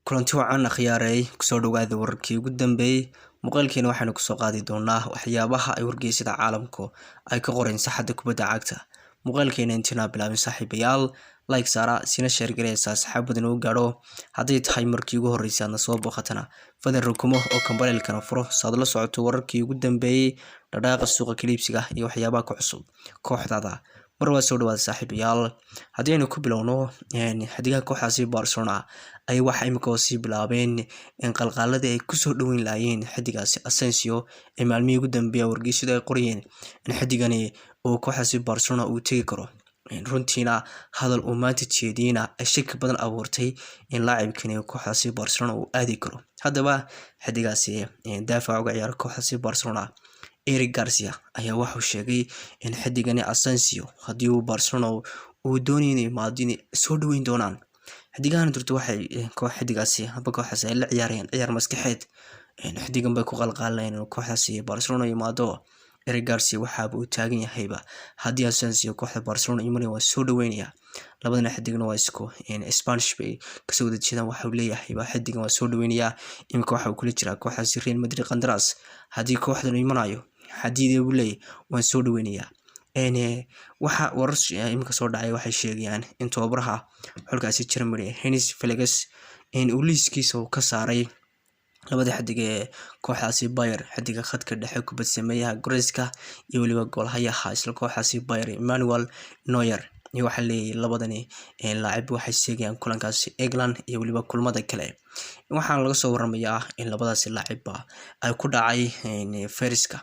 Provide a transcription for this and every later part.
kulanti wacan akhyaaray kusoo dhawaada wararkii ugu dambeeyay muuqaalkeena waxaanu kusoo qaadi doonaa waxyaabaha ay wargeysada caalamku ay ka qoreen saxada kubadda cagta. muuqaalkeena intina bilaabin saaxiibayaal like saara sina share gareysa asxaabadan u gaadho haddii tahay markii ugu horeysay aadna soo booqatana fadlan rukumo oo kambalelkana furo saad la socoto wararkii ugu dambeeyay dhaqaaqa suuqa kaliibsiga iyo waxyaabaha ku cusub kooxdada. mar waa soo dhawaada saaxiibayaal haddii aynu ku bilowno xadiga kooxdaasi Barcelona ay waxa imika sii bilaabeen in qalqaaladii ay kusoo dhaweyn laayeen xadigaasi Asensio ee maalmihii ugu dambeeyay wargeysada ay qoriyeen in xadigani oo kooxdaasi Barcelona uu tagi karo. runtiina hadal uu maanta jeediyna ay shaki badan abuurtay in laacibkani kooxdaasi Barcelona uu aadi karo. haddaba xadigaasi daafaca uga ciyaara kooxdaasi Barcelona Eric Garcia ayaa wuxuu sheegay in xadigani Asensio haddii uu Barcelona uu doonayay maadini soo dhaweyn doonaan. xadigan durtu waxay xadigaasi haba kooxdaas ay la ciyaareen ciyaar maskaxeed xadigan bay ku qalqaalayeen kooxdaasi Barcelona yimaado. Eric Garcia waxa uu taagan yahayba haddii Asensio kooxda Barcelona imanay waa soo dhaweynaya. labadana xadigna waa isku Spanish bay kasoo wada jeedaan waxa uu leeyahay xadigan waa soo dhaweynaya. imika waxa uu kula jiraa kooxdaasi Real Madrid qandaraas haddii kooxdan imanayo xadiidii uu leeyahay waan soo dhaweynaya. waxa warar imika soo dhacay waxay sheegayaan in tababaraha xulkaasi Germany Hansi Flick uu liiskiisa ka saaray labada xadig ee kooxdaasi Bayern xadiga khadka dhexe kubad sameeyaha Goretzka iyo waliba goolhayaha isla kooxdaasi Bayern Emmanuel Neuer. iyo waxa leeyahay labadani laacib waxay sheegayaan kulankaasi England iyo waliba kulmada kale. waxaan laga soo waramayaa in labadaasi laacibba ay ku dhacay fayraska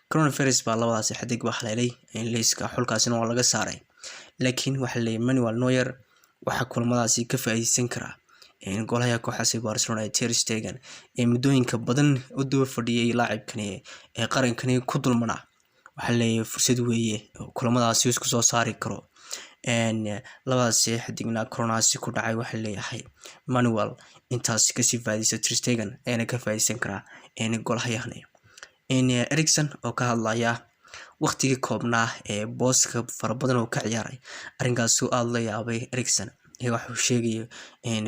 coronavirus baa labadaasi xadig wax leelay liiska xulkaasina waa laga saaray. laakiin waxa leeyahay Emmanuel Neuer waxa kulmadaasi ka faa'iideysan kara goolhayaha kooxdaasi Barcelona Ter Stegen muddooyinka badan u daba fadhiyay laacibkani ee qarankani ku dulmana. waxa leeyahay fursad weeye kulmadaasi isku soo saari karo. labadaasi xadigna coronaasi ku dhacay waxa leeyahay Emmanuel intaas ka sii faa'iideysa Ter Stegen ayna ka faa'iideysan kara goolhayahani. Eriksen oo ka hadlaya waqtigii koobnaa ee booska farabadan oo ka ciyaaray arrinkaas oo aad la yaabay. Eriksen waxa uu sheegay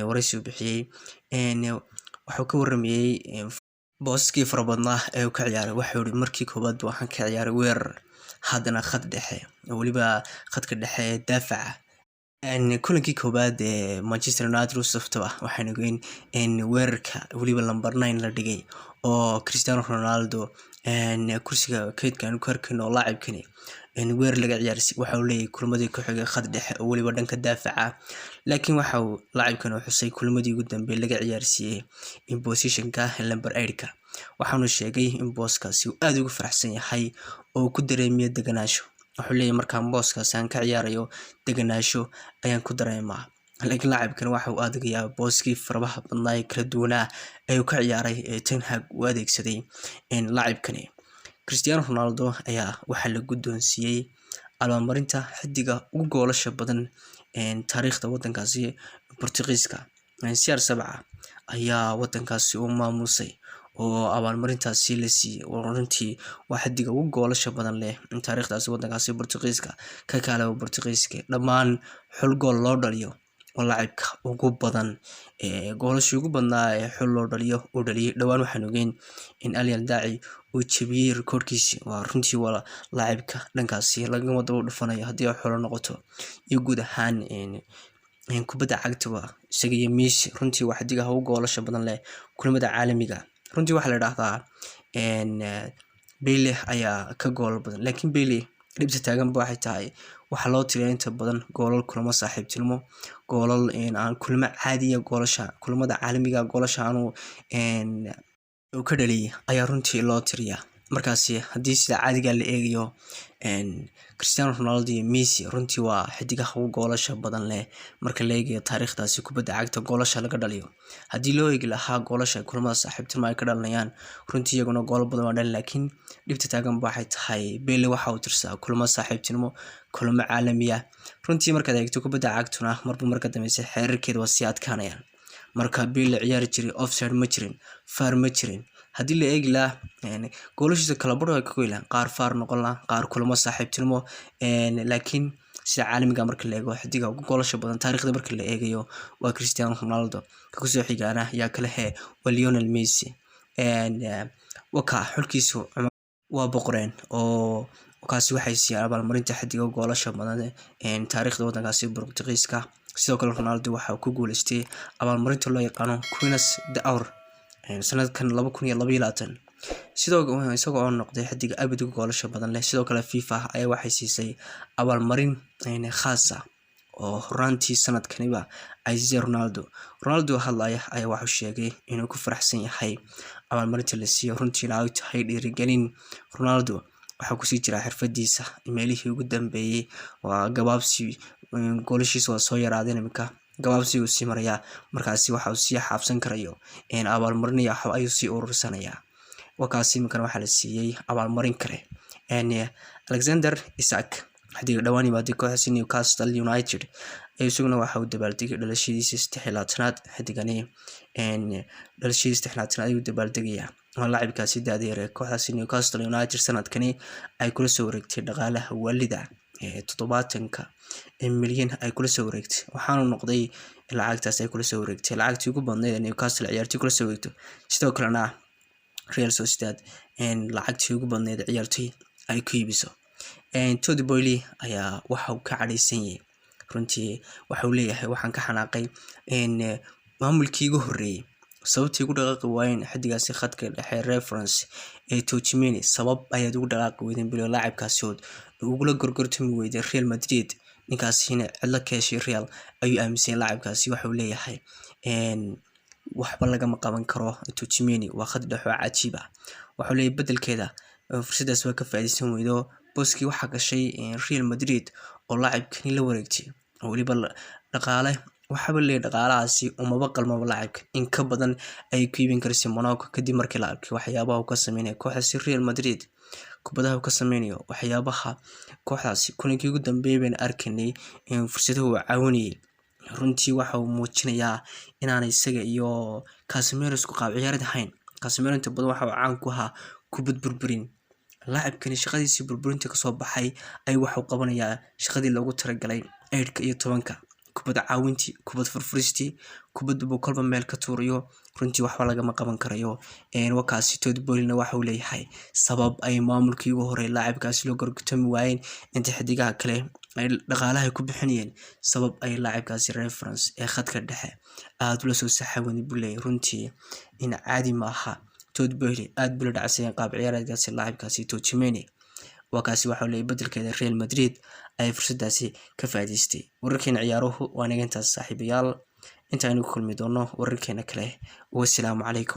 waraysi uu bixiyay waxa uu ka waramayay booskii farabadnaa ee uu ka ciyaaray. waxa uu markii koobaad waxaan ka ciyaaray weerar haddana khad dhexe waliba khadka dhexe ee daafaca. kulankii koobaad ee Manchester United u saftaba waxaan ogeyn in weerarka waliba number 9 la dhigay oo Cristiano Ronaldo kursiga keedkan ku arkayno laacibkani weer laga ciyaarsay. waxa uu leeyahay kulmadii ku xigay khad dhexe oo waliba dhanka daafaca. laakiin waxa uu laacibkan u xusay kulmadii ugu dambeeyay laga ciyaarsiiyay in positionka number 8ka. waxaanu sheegay in booskaasi uu aad ugu faraxsan yahay oo ku dareemay deganaansho. wuxuu leeyahay markaan booskaasi aan ka ciyaarayo deganaansho ayaan ku dareemaa. laakiin laacibkan waxa uu adeegaya booskii farabaha badnaa ee kala duwanaa ee uu ka ciyaaray Ten Hag u adeegsaday laacibkani. Cristiano Ronaldo ayaa waxa la guddoonsiiyay abaalmarinta xadiga ugu goolasha badan taariikhda wadankaasi Portugiiska. CR7 ayaa wadankaasi u maamusay oo abaalmarintaasi la siiyay. runtii waa xadiga ugu goolasha badan leh taariikhdaasi wadankaasi Portugiiska ka kale oo Portugiiska dhammaan xul gool loo dhaliyo oo laacibka ugu badan goolasha ugu badnaa ee xul loo dhaliyo uu dhaliyay. dhawaan waxaan ogeyn in Alial Daci uu jabiyay rekoorkiisa. waa runtii waa laacibka dhankaasi laga wada u dhufanayo haddii ay xul noqoto iyo guud ahaan kubadda cagta waa isaga iyo Messi. runtii waa xadiga ugu goolasha badan leh kulamada caalamiga. runtii waxa la yiraahdaa Bale ayaa ka gool badan laakiin Bale dhibta taagan waxay tahay waxa loo tiriyay inta badan goolal kulamo saaxiibtinimo goolal aan kulamo caadiya goolasha kulamada caalamiga goolasha aanu uu ka dhaliyay ayaa runtii loo tiriyaa. markaasi haddii sida caadiga la eegayo Cristiano Ronaldo iyo Messi runtii waa xidigaha ugu goolasha badan leh marka la eegayo taariikhdaasi kubadda cagta goolasha laga dhaliyo. haddii loo eegi lahaa goolasha kulamada saaxiibtinimo ay ka dhalinayaan runtii iyaguna gool badan waa dhalin. laakiin dhibta taagan waxay tahay Bale waxa uu tirsaa kulamada saaxiibtinimo kulamo caalamiya. runtii markaad eegto kubadda cagtuna marka dambeysay xeerarkeeda waa sii adkaanayaan. marka Bale ciyaar jiray offside ma jirin far ma jirin. haddii la eegi lahaa goolashiisa kala badh ay ka goylaan qaar far noqon lahaa qaar kulamo saaxiibtinimo laakiin sida caalamiga marka la eego xidiga ugu goolasha badan taariikhda marka la eegayo waa Cristiano Ronaldo, ka kusoo xigaana yaa kale waa Lionel Messi. waka xulkiisu waa boqoreen oo kaasi waxay siiyaan abaalmarinta xidiga goolasha badan taariikhda wadankaasi Boortaqiiska. sidoo kale Ronaldo waxa uu ku guuleystay abaalmarinta loo yaqaano Queen's d'Or sanadkan 2022 isagoo noqday xidiga abid ugu goolasha badan leh. sidoo kale FIFA ayaa waxay siisay abaalmarin khaas ah oo horaantii sanadkaniba ay siisay Ronaldo hadlaya ayaa waxa uu sheegay inuu ku faraxsan yahay abaalmarinta la siiyay, runtii ay tahay dhiirigelin. Ronaldo waxa ku sii jira xirfadiisa meelihii ugu dambeeyay waa gabaabsi, goolashiisa waa soo yaraadeen iminka gabaabsi uu sii maraya, markaasi waxa uu sii xaabsan karayo abaalmarinaya ayuu sii urursanaya. wakaasi iminkan waxa la siiyay abaalmarin kale Alexander Isak, xidiga dhawaan yimaada kooxda Newcastle United, isaguna waxa uu dabaaldegay dhalashadiisa 16aad. xidigani dhalashadiisa 16aad ayuu dabaaldegaya. laacibkaasi da'da yar kooxda Newcastle United sanadkani ay kula soo wareegtay dhaqaalaha waalida 70 milyan ay kula soo wareegtay, waxaana noqday lacagtaas ay kula soo wareegtay lacagtii ugu badneed ee Newcastle ciyaartii kula soo wareegto. sidoo kalena Real Sociedad lacagtii ugu badneed ciyaartii ay ku iibiso. Todd Boehly ayaa waxa uu ka cadhaysan yahay, runtii waxa uu leeyahay waxaan ka xanaaqay maamulkii ugu horeeyay sababtii ugu dhaqaaqi waayeen xidigaasi khadka dhexe reference Tchouaméni, sabab ayaad ugu dhaqaaqi weydeen bilo laacibkaasi ugula gorgortami weyday Real Madrid, ninkaasina cidla ka heshay Real ayuu aaminsan laacibkaasi. waxa uu leeyahay waxba lagama qaban karo Tchouaméni waa khad dhexe oo cajiib ah. waxa uu leeyahay bedelkeeda fursadaas waa ka faa'iideysan weydo booskii waxa gashay Real Madrid oo laacibkani la wareegtay waliba dhaqaale waxaba leeyahay dhaqaalahaasi umaba qalmaba laacibka in ka badan ay ku iibin karayso Monaco kadib markii la arkay waxyaabaha uu ka sameeyay kooxda Real Madrid, kubadaha uu ka sameeyo waxyaabaha kooxdaasi kulankii ugu dambeeyay arkanay fursadaha uu caawinayay. runtii waxa uu muujinayaa inaan isaga iyo Casemiro isku qaab ciyaarad ahayn. Casemiro inta badan waxa uu caan ku ahaa kubad burburin, laacibkani shaqadiisii burburinta ka soo baxay ay waxa uu qabanayaa shaqadii loogu talagalay 8 iyo 10 kubad caawintii, kubad furfuristii, kubad buu kolba meel ka tuurayo, runtii waxba lagama qaban karayo. wakaasi Todd Boehly waxa uu leeyahay sabab ay maamulkii ugu horeeyay laacibkaasi loo gorgortami waayeen inta xidigaha kale ay dhaqaalaha ku bixinayeen, sabab ay laacibkaasi reference khadka dhexe aad ula soo saxawan buu leeyahay. runtii in caadi ma aha. Todd Boehly aad buu la dhacsan qaab ciyaareedkaasi laacibkaasi Tchouaméni, wakaasi waxa uu leeyahay bedelkeeda Real Madrid ay fursadaasi ka faa'iideystay. wararkeena ciyaaruhu waa naga intaas saaxiibayaal, inta aynu ku kulmi doono wararkeena kale. wassalaamu calaykum.